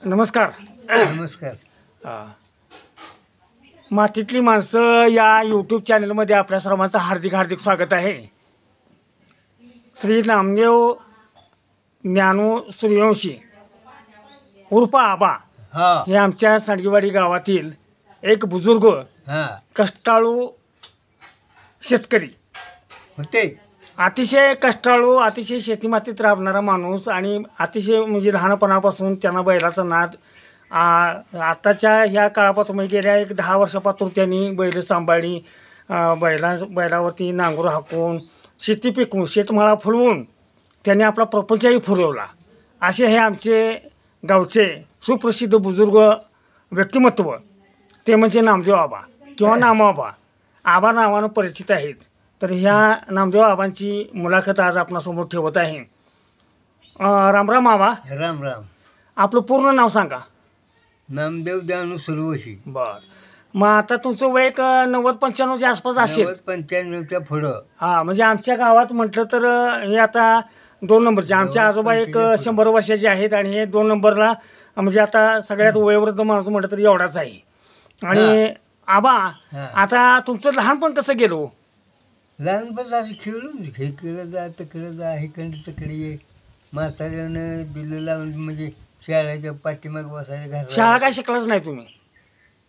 नमस्कार. नमस्कार. मातीतली माणसं या यूट्यूब चॅनलमध्ये आपल्या सर्वांचं हार्दिक हार्दिक स्वागत आहे. श्री नामदेव ज्ञानू सूर्यवंशी उर्फ आबा हा हे आमच्या सांडगेवाडी गावातील एक बुजुर्ग हा कष्टाळू शेतकरी, होते. अतिशय कष्टाळू, अतिशय शेतीमातीत राबणारा माणूस आणि अतिशय म्हणजे लहानपणापासून त्यांना बैलाचा नाद. आताच्या ह्या काळापासून म्हणजे गेल्या एक 10 वर्षापासून त्यांनी बैल सांभाळली. बैलावरती नांगूर हाकून शेती पिकवून शेतमाळा फुलवून त्यांनी आपला प्रपंचही फुलवला. असे हे आमचे गावचे सुप्रसिद्ध बुजुर्ग व्यक्तिमत्व ते म्हणजे नामदेव आबा किंवा नामआबा. आबा नावानं परिचित आहेत. तर ह्या नामदेव आबांची मुलाखत आज आपणासमोर ठेवत आहे. रामराम आबा. राम राम. आपलं पूर्ण नाव सांगा. नामदेव ज्ञानू सूर्यवंशी. बर. मग आता तुमचं वय 90-95च्या आसपास असेल. 95च्या पुढं. हां, म्हणजे आमच्या गावात म्हटलं तर हे आता 2 नंबरचे आमचे आजोबा एक 100 वर्षाचे आहेत आणि हे 2 नंबरला म्हणजे आता सगळ्यात वयोवृद्ध माणूस म्हटलं तर एवढाच आहे. आणि आबा आता तुमचं लहानपण कसं गेलो? लहानपण असं खेळून हे केलं जा तिकडं जा इकडे तिकडे ये. म्हाताऱ्यानं बिल्लं लावून म्हणजे शाळेच्या पाठीमाग बसायचं घर. शाळा काय शिकलाच नाही तुम्ही?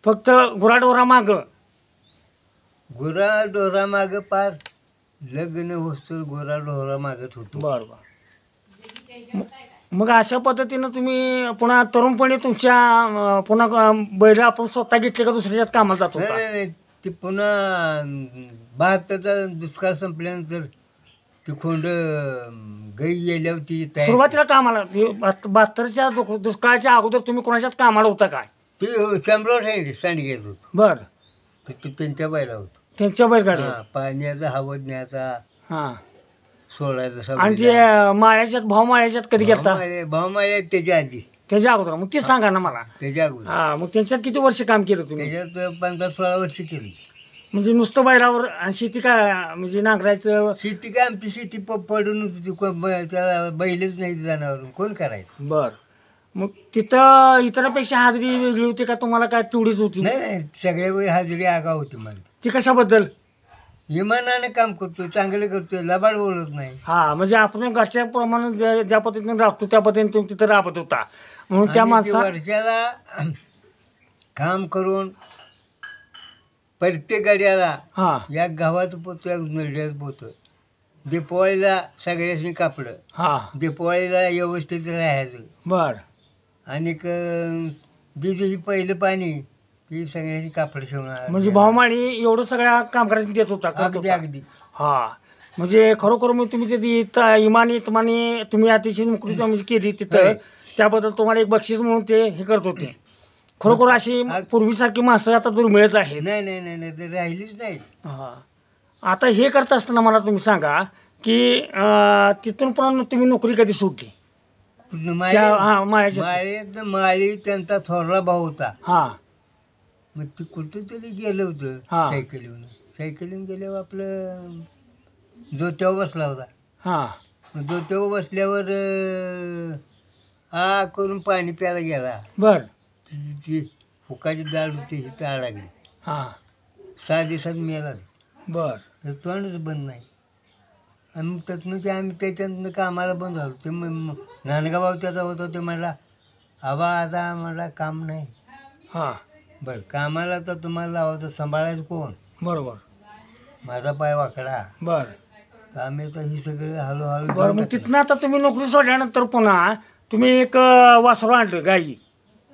फक्त गुराढोरा मागं. गुराढोरा मागं पार लग्न होतं गुराढोरा मागत होतो. बरं बरं. मग अशा पद्धतीनं तुम्ही पुन्हा तरुणपणी तुमच्या पुन्हा बैल आपण स्वतः घेतले का दुसऱ्याच्यात कामाला जात होता? नाही, ते पुन्हा 72चा दुष्काळ संपल्यानंतर ती खोंड गाई गेल्यावर ती सुरुवातीला कामाला 72च्या दुष्काळाच्या अगोदर तुम्ही कोणाच्यात कामाला होता काय? ते शामराव सांडगे होतो. बरं. ते त्यांच्या बैला होतो. त्यांच्या बैलगाडी. पाण्याचा हवद न्यायचा, हां. सोडायचा. आणि ते माळ्याच्यात भावमाळ्याच्यात कधी गेलता? भावमाळ्या त्याच्या आधी, त्याच्या अगोदर. मग ते सांगा ना मला. त्याच्या अगोदर. हां, मग त्यांच्यात किती वर्ष काम केलं तुम्ही? त्याच्यात 15-16 वर्ष केली. म्हणजे नुसतं बैलावर आणि शेती काय म्हणजे नांगरायचं? शेती काय आमची शेती पडून होती. त्याला बैलच नाही जनावर कोण करायचं. बरं. मग तिथं इतरांपेक्षा हाजरी वेगळी होती का तुम्हाला काय तेवढीच होती? नाही, सगळ्या वेळी हजेरी आगाव होती मला. ती कशाबद्दल? इमानाने काम करतो, चांगलं करतो, लबाड बोलत नाही. हां, म्हणजे आपण घरच्या प्रमाणे ज्या पद्धतीने राबतो त्या पद्धतीने तुम्ही तिथं राबत होता म्हणून त्या माणसा वर्षाला काम करून प्रत्येक गाड्याला हां या गावात पोहतो, या नरड्यात पोहतो. दीपावळीला सगळ्यासनी कापडं. हां. दीपावळीला व्यवस्थित राहायचं. बर. आणि दिवशी पहिलं पाणी ती सगळ्यांनी कापड शिवणार. म्हणजे भावमाळी एवढं सगळ्या कामगारांनी देत होता? अगदी अगदी. हां, म्हणजे खरोखर मग तुम्ही तिथे इमानी तुम्ही अतिशय नोकरी म्हणजे केली तिथं. त्याबद्दल तुम्हाला एक बक्षीस म्हणून ते हे करत होते. खरोखर अशी पूर्वीसारखी माणसं आता दुर्मिळच आहे. नाही नाही नाही नाही, ते राहिलीच नाही. हां. आता हे करत असताना मला तुम्ही सांगा की तिथून पण तुम्ही नोकरी कधी सुटली? हां, माळ्याच्या. माळी त्यांचा थोरला भाऊ होता. हां. मग ते कुठं तरी गेलं होतं सायकलीहून गेल्यावर आपलं जोत्यावर बसला होता. हां. मग जोत्यावर बसल्यावर करून पाणी प्यायला गेला. बर. ती फुकाची डाळ होती ही टाळ लागली. हां. 6 दिवसात मेला. बर. तर तोंडच बंद नाही. आणि मग त्यातनं ते आम्ही त्याच्यातनं कामाला बंद झालो. ते नांदगाव त्याचा होता. ते म्हणला आबा आता मला काम नाही. हां. बरं, कामाला तर तुम्हाला लावायचं, सांभाळायचं कोण? बरोबर. माझा पाय वाकडा. बर. आम्ही तर ही सगळे हळूहळू. बरं, मग तिथनं आता तुम्ही नोकरी सोडल्यानंतर पुन्हा तुम्ही एक वासरू आणलं गाई.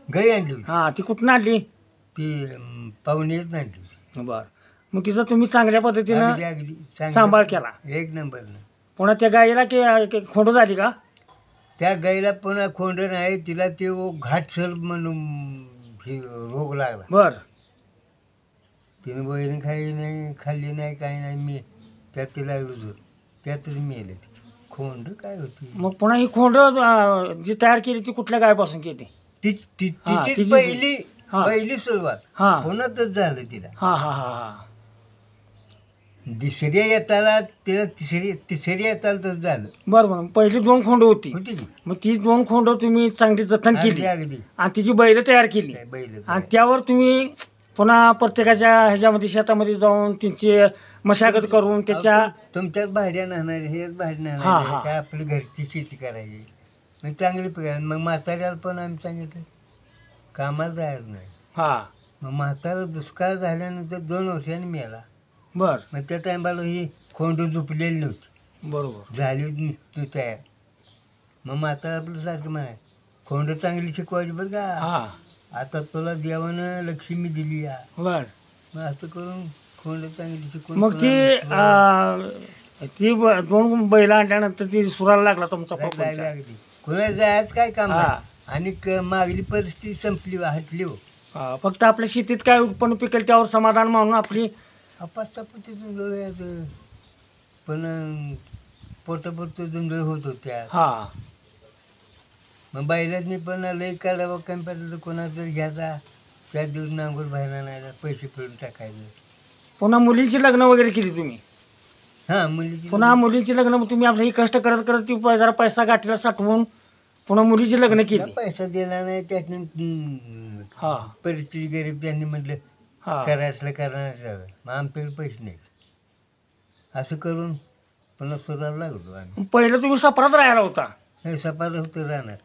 गाई आणली होती. हां, ती कुठून आणली? ती पाहुणेच आणली. बर. मग तिचा तुम्ही चांगल्या पद्धतीनं अगदी अगदी सांभाळ केला. एक नंबरनं. पुन्हा त्या गाईला की खोंड झाली का? त्या गाईला पुन्हा खोंड नाही, तिला ते घाटसर म्हणून रोग लागला. बर. तिने वैरण खाल्ली नाही काही नाही. मी त्यात तिला रुजून त्यातच मेले. खोंड काय होती. मग पुन्हा ही खोंड जी तयार केली ती कुठल्या गायपासून केली? तिची तिची- पहिली सुरुवात हां. पुन्हाच झालं तिला. हां हां हां हां. दुसऱ्या येताला तिला तिसऱ्या येताला तर झालं बरं बरं. पहिली 2 खोंड होती, होती की मग ती 2 खोंड तुम्ही चांगली जतन अगदी केली अगदी आणि तिची बैल तयार केली काय बैल आणि त्यावर तुम्ही पुन्हा प्रत्येकाच्या ह्याच्यामध्ये शेतामध्ये जाऊन त्यांची मशागत करून त्याच्या तुमच्याच भाड्या नाहणार हेच भाड्या हा, हा. नाहणार काय आपली घरची शेती करायची मग चांगली पगार मग म्हाताऱ्याला पण आम्ही सांगितलं कामाला जायचं नाही. हां मग म्हातारा दुष्काळ झाल्यानंतर 2 वर्षांनी मिळाला. बर मग त्या टायमाला ही खोंड झोपलेली नव्हती, बरोबर झाली होती तयार. मग म्हातारा आपलं सारखं म्हणाय खोंड चांगली शिकवायची बरं का, हां आता तुला देवानं लक्ष्मी दिली या. बर. मग असं करून खोंड चांगली शिकवून मग ती 2 बैल आणल्यानंतर ती सुराला लागला तुमचा प्रपंच. अगदी कुणा जायचं काय काम हा. नाही. आणि मागली परिस्थिती संपली हटली हो. फक्त आपल्या शेतीत काय उत्पन्न पिकेल त्यावर समाधान म्हणून आपली अपाचतापती जुंजळ यायचं पण पोटापुरतं जुंजळ होत होत्या. हां मग बैलांनी पण लई काढावं कमी पडलं तर कोणाचं घ्यायचा 4 दिवस नांगूर बाहेर नाही पैसे फिरून टाकायचं. पुन्हा मुलींची लग्न वगैरे केली तुम्ही, हां मुलीची पुन्हा मुलीची लग्न मग तुम्ही आपलं ही कष्ट करत करत ती जरा पैसा गाठीला साठवून पुन्हा मुलीची लग्न केली. पैसा दिला नाही त्यातनं हां परिस्थिती गरीब त्यांनी म्हटलं हां करायचं करणार मग आमच्याकडे पैसे नाही. असं करून पुन्हा सुरायला लागलो आम्ही. पहिलं तुम्ही सपरात राहायला होता, हे सपार होतं राहणार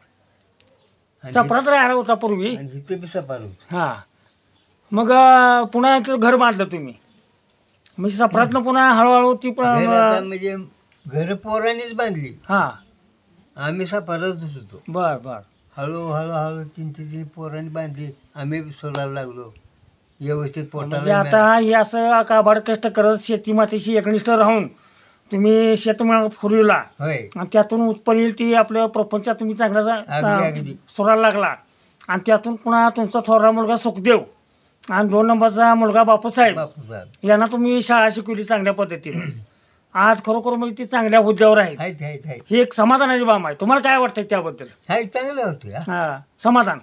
सपरात राहायला होता पूर्वी. आणि तिथे बी सपार होतं. हां मग पुन्हा इथं घर बांधलं तुम्ही, म्हणजे सपरातनं पुन्हा हळूहळू ती घर आता म्हणजे घर पोरांनीच बांधली, हां आम्ही सपारच होतो. बर बर. हळूहळू 3 पोरांनी बांधली, आम्ही सोडायला लागलो व्यवस्थित म्हणजे पोटाला. आता हे असं काबाड कष्ट करत शेती मातीशी एकनिष्ठ राहून तुम्ही शेतमाळ फुरविला होय आणि त्यातून उत्पन्न येईल ती आपल्या प्रपंचात तुम्ही अगदी, चांगला अगदी. सोडायला लागला आणि त्यातून पुन्हा तुमचा थोरला मुलगा सुखदेव आणि 2 नंबरचा मुलगा बापूसाहेब बापूसाहेब यांना तुम्ही शाळा शिकवली चांगल्या पद्धतीने. आज खरोखर म्हणजे ती चांगल्या हुद्द्यावर आहे. आहेत आहेत आहेत ही एक समाधानाची बाब आहे. तुम्हाला काय वाटतं त्याबद्दल? हाय चांगलं होतं. हां समाधान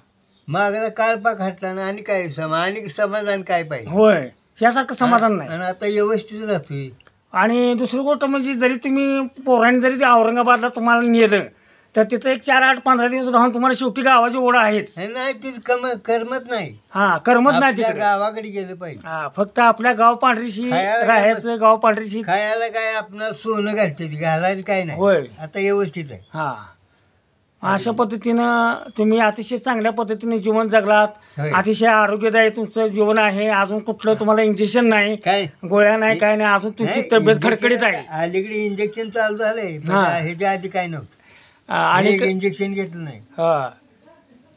मागला काळपाक हटला ना आणि काय आणि समाधान काय पाहिजे. होय, ह्यासारखं समाधान नाही. आणि आता व्यवस्थित राहतोय. आणि दुसरी गोष्ट म्हणजे जरी तुम्ही पोरांनी जरी ते औरंगाबादला तुम्हाला नेलं तर तिथं एक 4, 8, 15 दिवस राहून तुम्हाला शेवटी गावाची ओढ आहेच. हे नाही ते करमत नाही. हां करमत नाही आपल्या तिकडे. गावाकडे गेलं पाहिजे. हां फक्त आपल्या गाव पांढरीशी खायला राहायचं, गाव पांढरीशी. खायला काय आपणाला सोनं घालते घालायचं काय नाही. होय. आता व्यवस्थित आहे. हां अशा पद्धतीनं तुम्ही अतिशय चांगल्या पद्धतीने जीवन जगलात. होय. अतिशय आरोग्यदायी तुमचं जीवन आहे. अजून कुठलं तुम्हाला इंजेक्शन नाही, काय गोळ्या नाही, काय नाही. अजून तुमची नाही, तब्येत इंजेक्शन खडखडीत आहे. अलीकडे इंजेक्शन चालू झालंय पण हां. ह्याच्या आधी काय नव्हतं. आणि इंजेक्शन घेतलं नाही. हां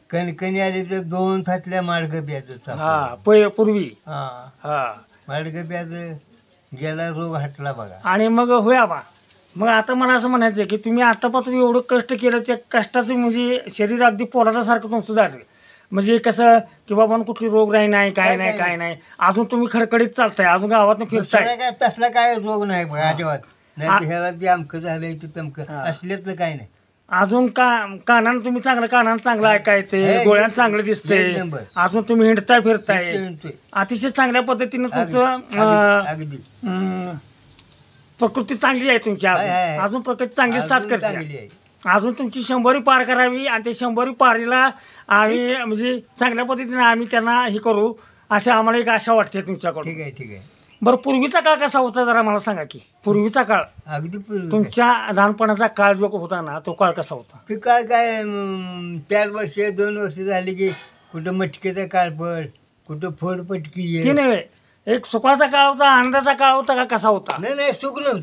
कणकणी आली तर 2 थाटल्या माडगं प्यायचं. हां पूर्वी. हा हां माडगं प्यायचं गेला रोग हटला बघा. आणि मग होया बा. मग आता मला असं म्हणायचं आहे की तुम्ही आतापासून एवढं कष्ट केलं त्या कष्टाचं म्हणजे शरीर अगदी पोरासारखं तुमचं झालं. म्हणजे कसं की बाबा कुठली रोगराई नाही, काय नाही, काय नाही. अजून तुम्ही खडखडीत चालताय, अजून गावातून फिरताय. तसला काय रोग नाही बघा अजिबात. नाही तर ह्याला ते अमकं झालंय ते तमकं असल्यातलं काय नाही. अजून कानानं तुम्ही चांगलं ऐकायचे, हे, डोळ्यात चांगलं दिसतंय. एक नंबर. अजून तुम्ही हिंडताय फिरताय. म्हणतोय. अतिशय चांगल्या पद्धतीनं तुमचं अगदी प्रकृती चांगली आहे तुमची. आहे, आहे. अजून प्रकृती चांगली साथ अजून करते. चांगली आहे. अजून तुमची 100वी पार करावी आणि ते 100वी पारीला आम्ही म्हणजे चांगल्या पद्धतीने आम्ही त्यांना हे करू अशी आम्हाला एक आशा वाटते तुमच्याकडून. ठीक आहे ठीक आहे. बरं पूर्वीचा काळ कसा होता जरा मला सांगा की. पूर्वीचा काळ अगदी पूर्वी तुमच्या लहानपणाचा काळ जो होता ना तो काळ कसा होता? ते काळ काय 4 वर्ष 2 वर्ष झाली की कुठं मटकीचा काळ पड, कुठं फोडपटकी ते नव्हे, एक सुखाचा काळ होता, आनंदाचा काळ होता का कसा होता? नाही सुख नव्हतं.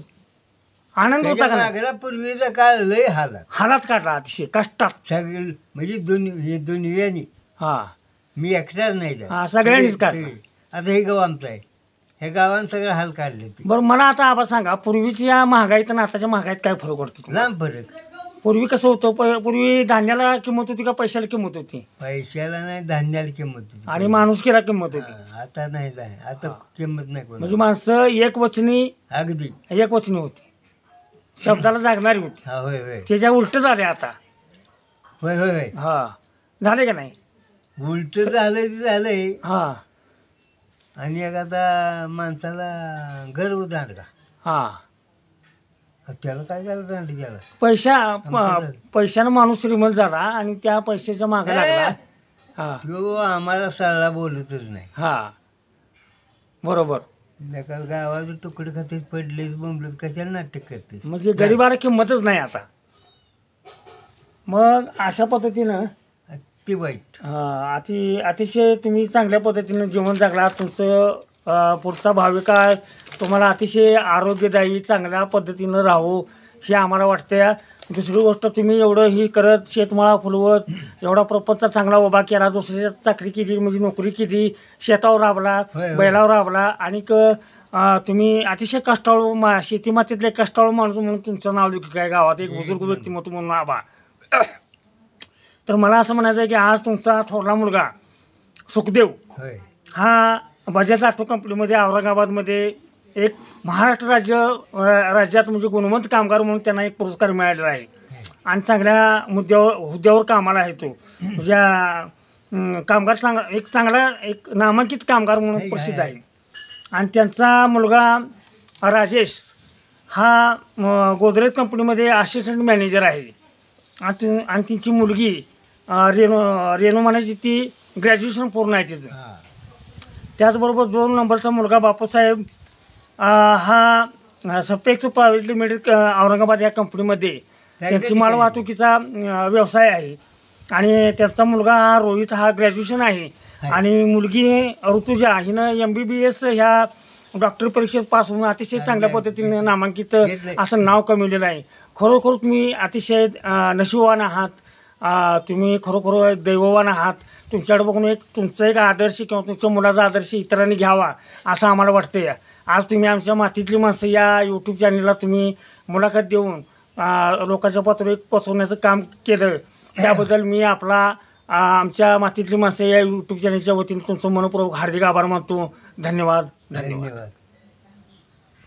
आनंद होता का नाही? मागला पूर्वीचा काळ लय हालात हालात काढला अतिशय कष्टात. सगळे म्हणजे दुनियानी हा मी एकटाच नाही जात. हा, सगळ्यांनीच काढला. आता हे गाव आमचं आहे, हे गावानं सगळं हाल काढले ते. बरं मला आता आबा सांगा पूर्वीच्या महागाईत आणि आताच्या महागाईत काय फरक पडतो तुम्हाला? लांब फरक. पूर्वी कसं होतं पूर्वी धान्याला किंमत होती का पैशाला किंमत होती? पैशाला नाही धान्याला किंमत होती. आणि माणुसकीला किंमत होती. आता नाही आता किंमत नाही कोणाला. म्हणजे माणसं एकवचनी अगदी एकवचनी होती, शब्दाला जागणारी होती. हा होय होय त्याच्या उलट झाले आता. होय होय होय हा झाले का नाही? उलट झालंय ते झालंय. हा आणि एक आता माणसाला गर्व दांडगा हां त्याला काय झालं दांडी त्याला पैशानं माणूस श्रीमंत झाला आणि त्या पैशाच्या मागे लागला. हां तो आम्हाला सल्ला बोलतच नाही. हां बरोबर. नका गावाचं तुकडे खातेच पडलेच बोंबलेच कशाला नाटक करते. म्हणजे गरिबाला किंमतच नाही आता. मग अशा पद्धतीनं ती वाईट. अतिशय तुम्ही चांगल्या पद्धतीनं जीवन जगला. तुमचं पुढचा भावी काळ तुम्हाला अतिशय आरोग्यदायी चांगल्या पद्धतीनं राहू हे आम्हाला वाटतं. दुसरी गोष्ट तुम्ही एवढं ही करत शेतमाळा फुलवत एवढा प्रपंच चांगला उभा केला. दुसऱ्या चाकरी केली म्हणजे नोकरी केली, शेतावर राबला, बैलावर राबला आणि तुम्ही अतिशय कष्टाळू शेती मातीतले कष्टाळू माणूस म्हणून तुमचं नाव लिखू काय गावात एक बुजुर्ग व्यक्तिमत्व म्हणून आबा. तर मला असं म्हणायचं आहे की आज तुमचा थोरला मुलगा सुखदेव हा बजाज ऑटो कंपनीमध्ये औरंगाबादमध्ये एक महाराष्ट्र राज्यात म्हणजे गुणवंत कामगार म्हणून त्यांना एक पुरस्कार मिळालेला आहे आणि चांगल्या हुद्द्यावर कामाला आहे. तो म्हणजे कामगार एक चांगला एक नामांकित कामगार म्हणून प्रसिद्ध आहे. आणि त्यांचा मुलगा राजेश हा गोदरेज कंपनीमध्ये असिस्टंट मॅनेजर आहे. आणि त्यांची मुलगी रेणू म्हणायची ती ग्रॅज्युएशन पूर्ण आहे तिचं. त्याचबरोबर 2 नंबरचा मुलगा बापूसाहेब हा सपेक्स प्रायव्हेट लिमिटेड औरंगाबाद या कंपनीमध्ये त्यांची माल वाहतुकीचा व्यवसाय आहे. आणि त्यांचा मुलगा रोहित हा ग्रॅज्युएशन आहे. आणि मुलगी ऋतुजा हिनं MBBS ह्या डॉक्टर परीक्षेत पास होऊन अतिशय चांगल्या पद्धतीने नामांकित असं नाव कमवलेलं आहे. खरोखर तुम्ही अतिशय नशीबवान आहात. तुम्ही खरोखर दैववान आहात. तुमच्याकडे बघून तुमचा एक आदर्श किंवा तुमच्या मुलाचा आदर्श इतरांनी घ्यावा असं आम्हाला वाटतं. आज तुम्ही आमच्या मातीतली माणसं या यूट्यूब चॅनलला तुम्ही मुलाखत देऊन लोकांच्या पातळीवर पोचवण्याचं काम केलं. त्याबद्दल मी आमच्या मातीतली माणसं या यूट्यूब चॅनलच्या वतीने तुमचं मनपूर्वक हार्दिक आभार मानतो. धन्यवाद.